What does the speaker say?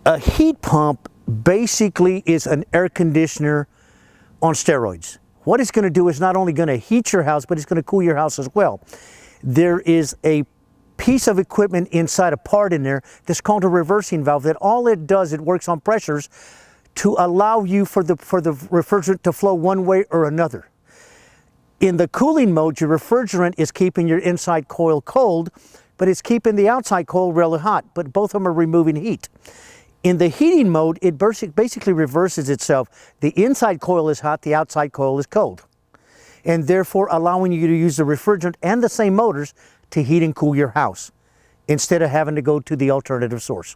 A heat pump basically is an air conditioner on steroids. What it's going to do is not only going to heat your house, but it's going to cool your house as well. There is a piece of equipment inside a part in there that's called a reversing valve that all it does, it works on pressures to allow you for the refrigerant to flow one way or another. In the cooling mode, your refrigerant is keeping your inside coil cold, but it's keeping the outside coil really hot, but both of them are removing heat. In the heating mode, it basically reverses itself. The inside coil is hot, the outside coil is cold, and therefore allowing you to use the refrigerant and the same motors to heat and cool your house instead of having to go to the alternative source.